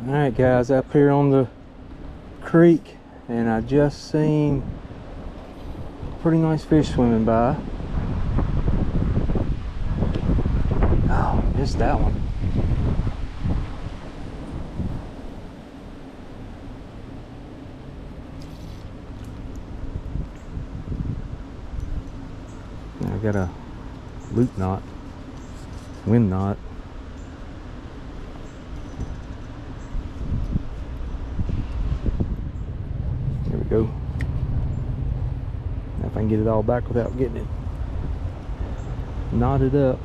Alright guys, up here on the creek, and I just seen a pretty nice fish swimming by. Oh, missed that one. I got a loop knot, wind knot. There we go. Now if I can get it all back without getting it knotted up.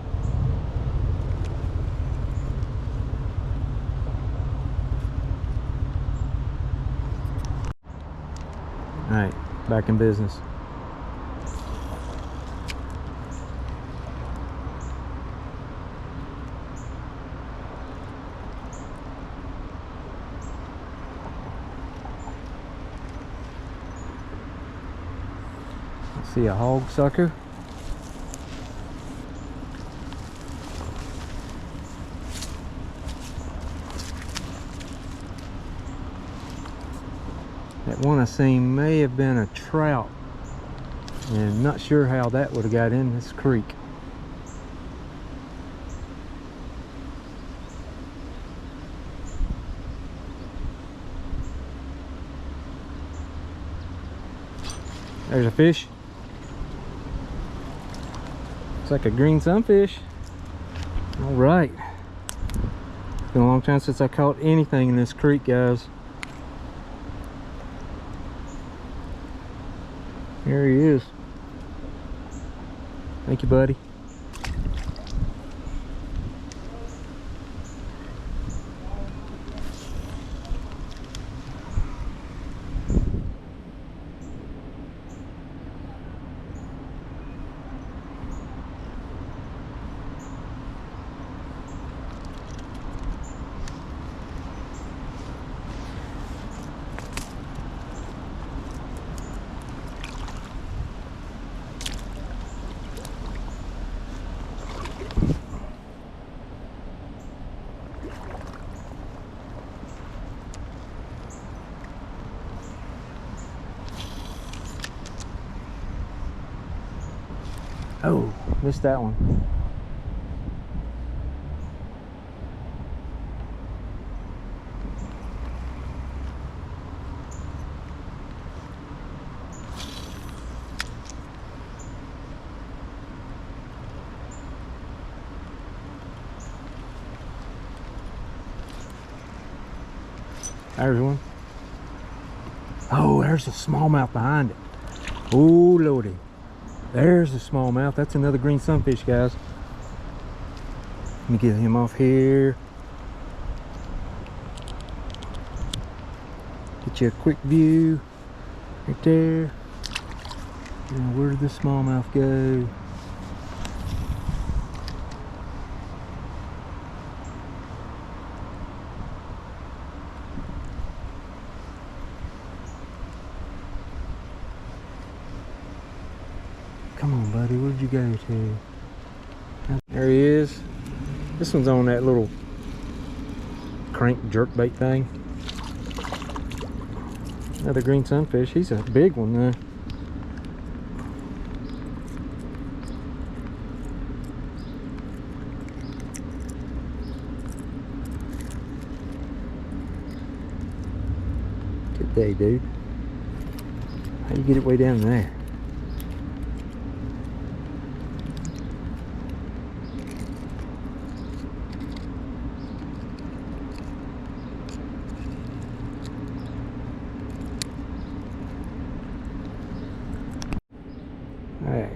Alright, back in business. See a hog sucker. That one I seen may have been a trout, and not sure how that would have got in this creek. There's a fish. Looks like a green sunfish. All right. It's been a long time since I caught anything in this creek, guys. Here he is. Thank you, buddy. Oh, missed that one. There's one. Oh, there's a smallmouth behind it. Oh, lordy. There's the smallmouth. That's another green sunfish, guys. Let me get him off here. Get you a quick view. Right there. Now, where did the smallmouth go? Come on, buddy, where'd you go to? There he is. This one's on that little crank jerkbait thing. Another green sunfish. He's a big one though. Good day, dude. How you get it way down there? Alright,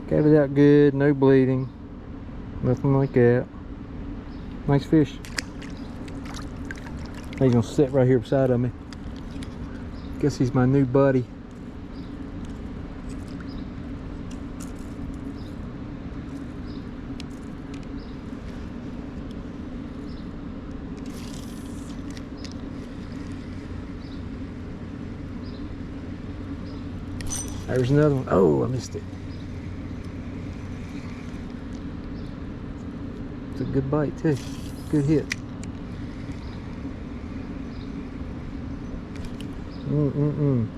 gave it out good, no bleeding, nothing like that. Nice fish. He's gonna sit right here beside of me. Guess he's my new buddy. There's another one. Oh, I missed it. It's a good bite too. Good hit. Mm-mm-mm.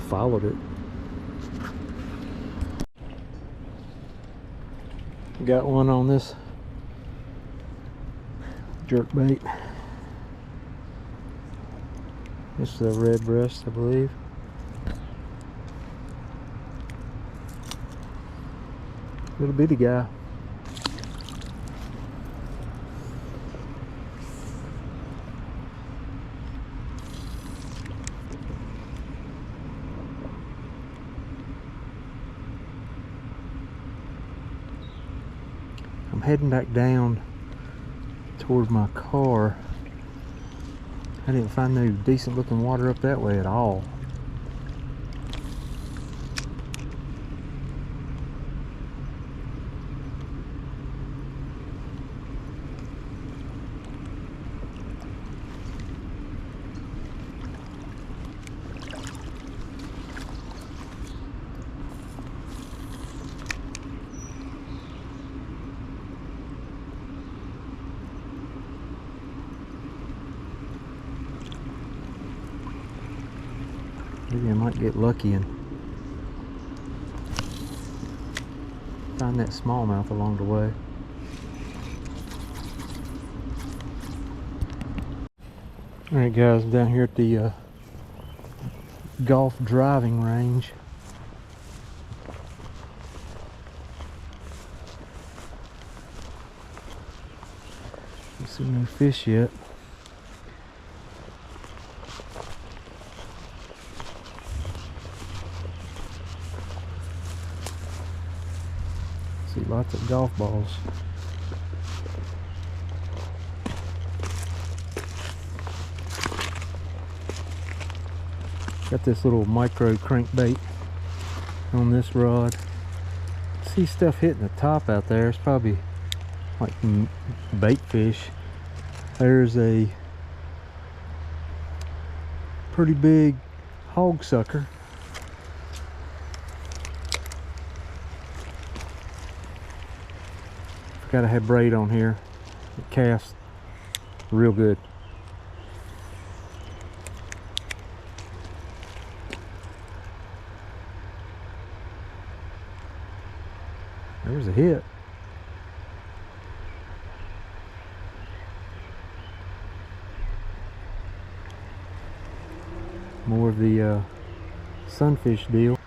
Followed it. Got one on this jerk bait. This is a red breast, I believe. Little bitty guy. I'm heading back down toward my car. I didn't find no decent looking water up that way at all. Maybe I might get lucky and find that smallmouth along the way. Alright guys, I'm down here at the golf driving range. Don't see no fish yet. See lots of golf balls. Got this little micro crankbait on this rod. See stuff hitting the top out there. It's probably like bait fish. There's a pretty big hog sucker. Forgot I had braid on here. It casts real good. There's a hit. More of the sunfish deal.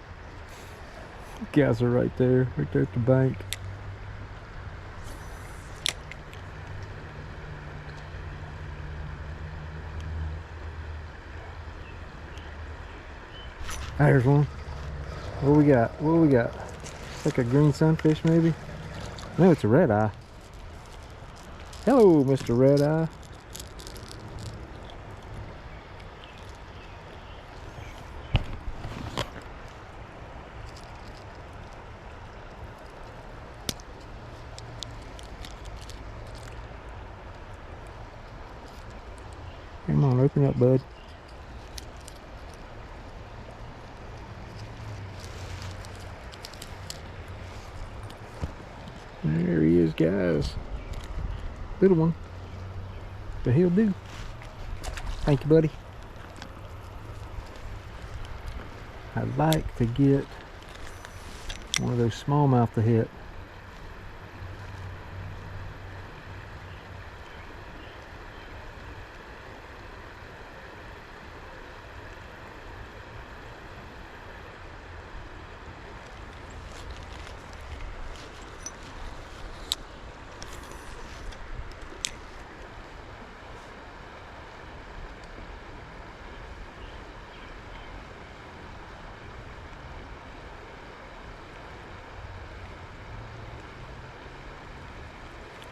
Guys are right there at the bank. There's one. What do we got? What do we got? It's like a green sunfish maybe? No, it's a red eye. Hello, Mr. Red Eye. Come on, open up, bud. There he is, guys. Little one. But he'll do. Thank you, buddy. I'd like to get one of those smallmouth to hit.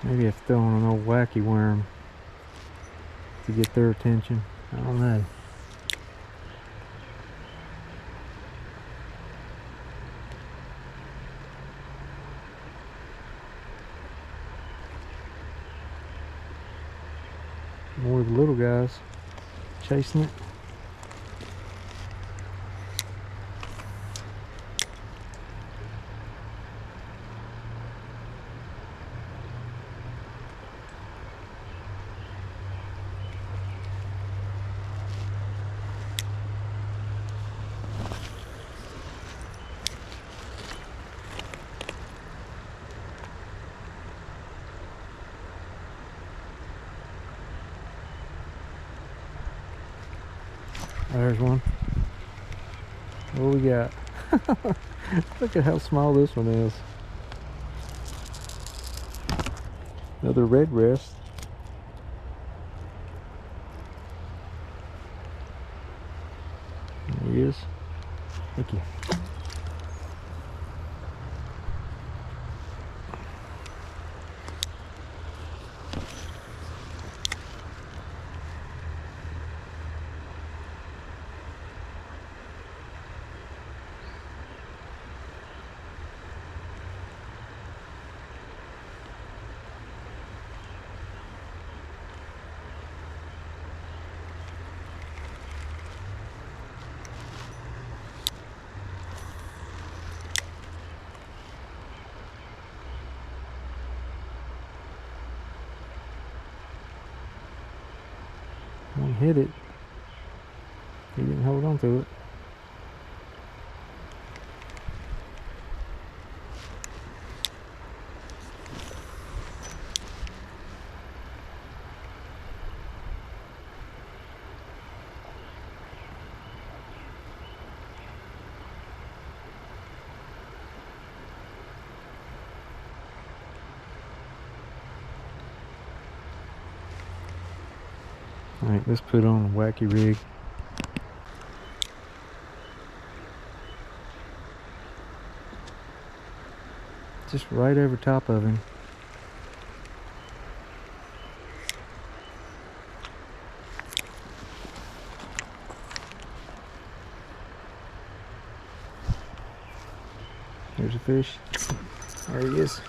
Maybe I've thrown an old wacky worm to get their attention. I don't know. More of the little guys chasing it. There's one. What we got? Look at how small this one is. Another red breast. There he is. Thank you. One hit it. He didn't hold on to it. Alright, let's put on a wacky rig. Just right over top of him. There's a fish. There he is.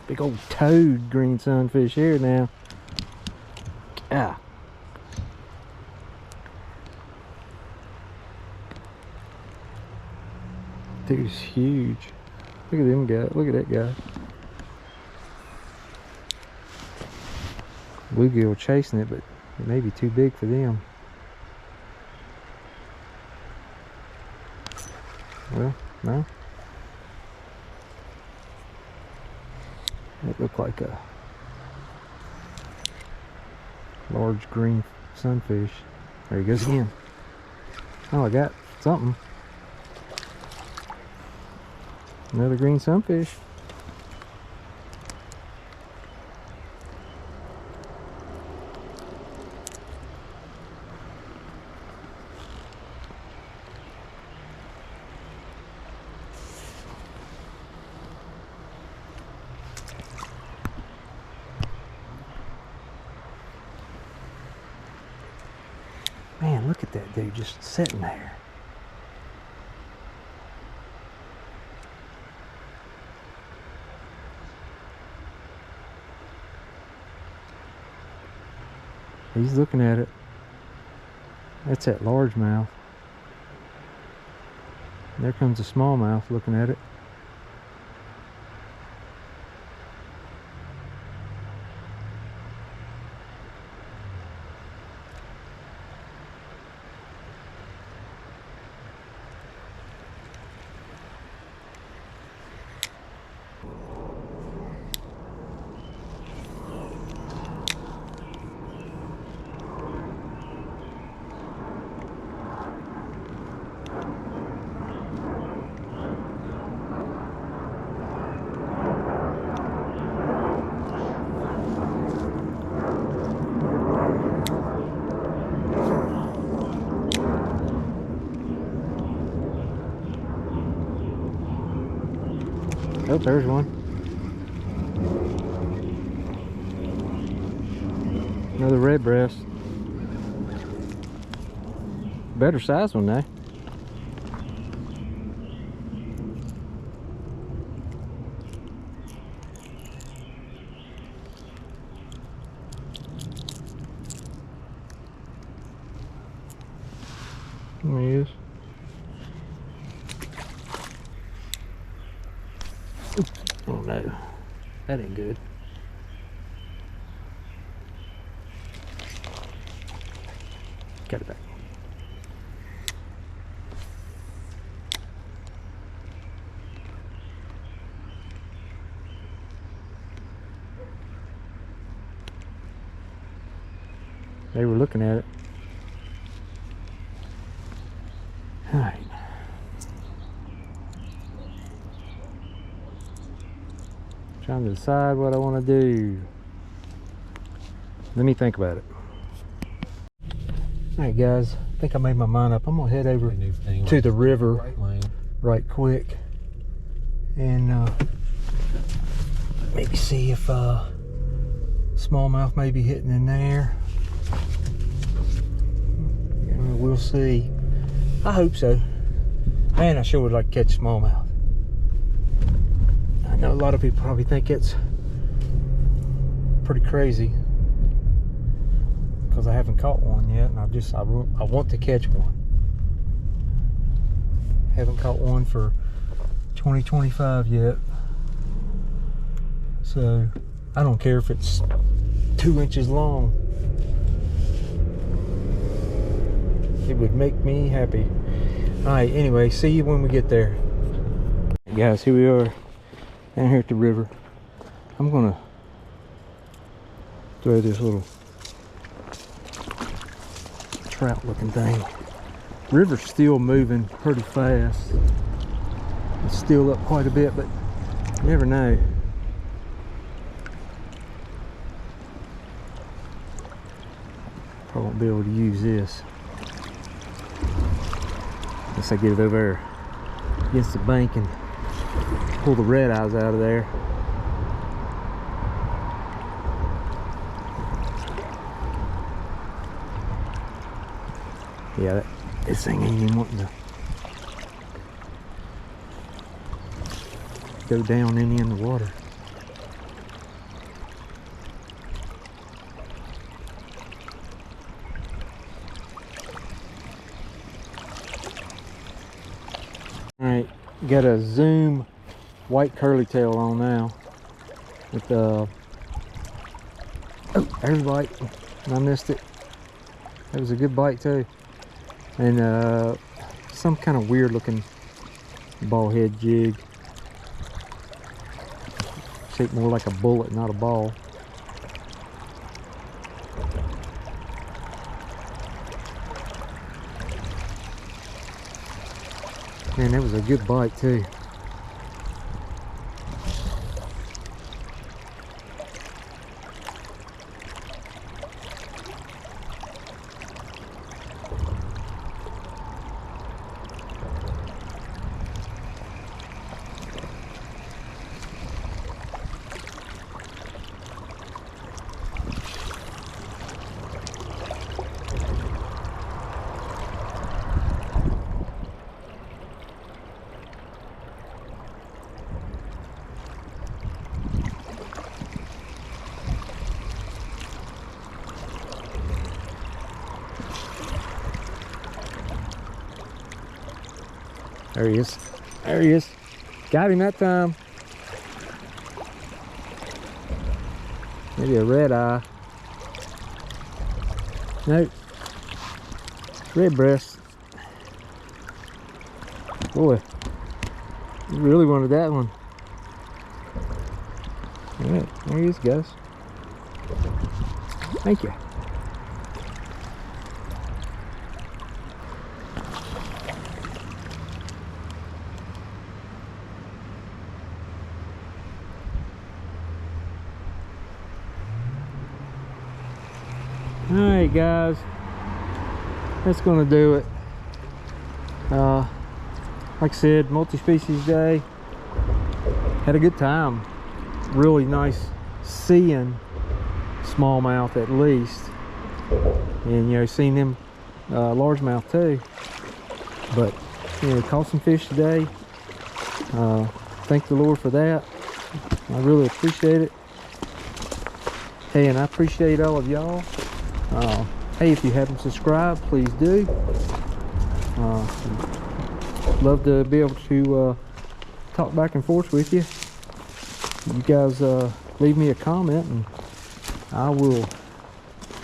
Big old toad green sunfish here now. Ah. Dude's huge. Look at them guy. Look at that guy. Bluegill chasing it, but it may be too big for them. Well, no. It looked like a large green sunfish. There he goes again. Oh, I got something. Another green sunfish. Man, look at that dude just sitting there. He's looking at it. That's that largemouth. There comes a smallmouth looking at it. Oh, there's one. Another red breast. Better size one now. There he is. Oh no, that ain't good. Got it back. they were looking at it. All right. Trying to decide what I want to do. Let me think about it. All right, guys. I think I made my mind up. I'm gonna head over to the river right quick and maybe see if smallmouth may be hitting in there. We'll see. I hope so. Man, I sure would like to catch smallmouth. I know a lot of people probably think it's pretty crazy because I haven't caught one yet, and I want to catch one. Haven't caught one for 2025 yet, so I don't care if it's 2 inches long. It would make me happy. All right, anyway, see you when we get there. Guys, here we are down here at the river. I'm gonna throw this little trout looking thing. River's still moving pretty fast. It's still up quite a bit, but you never know. Probably won't be able to use this unless I get it over there against the bank and pull the red eyes out of there. Yeah, this thing ain't even wanting to go down any in the water. All right, got a Zoom white curly tail on now with oh, there's a bite. I missed it. That was a good bite too. And some kind of weird looking ball head jig, shaped more like a bullet, not a ball. Man, that was a good bite too. There he is. There he is. Got him that time. Maybe a red eye. Nope. Red breast. Boy, you really wanted that one. All right, there he is, guys. Thank you. Alright guys, that's gonna do it. Like I said, multi-species day. Had a good time. Really nice seeing smallmouth at least, and you know, seen them largemouth too. But you know, caught some fish today. Thank the Lord for that. I really appreciate it. Hey, and I appreciate all of y'all. Hey, if you haven't subscribed, please do. Love to be able to talk back and forth with you. You guys leave me a comment and I will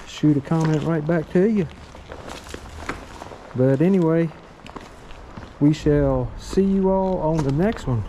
shoot a comment right back to you. But anyway, we shall see you all on the next one.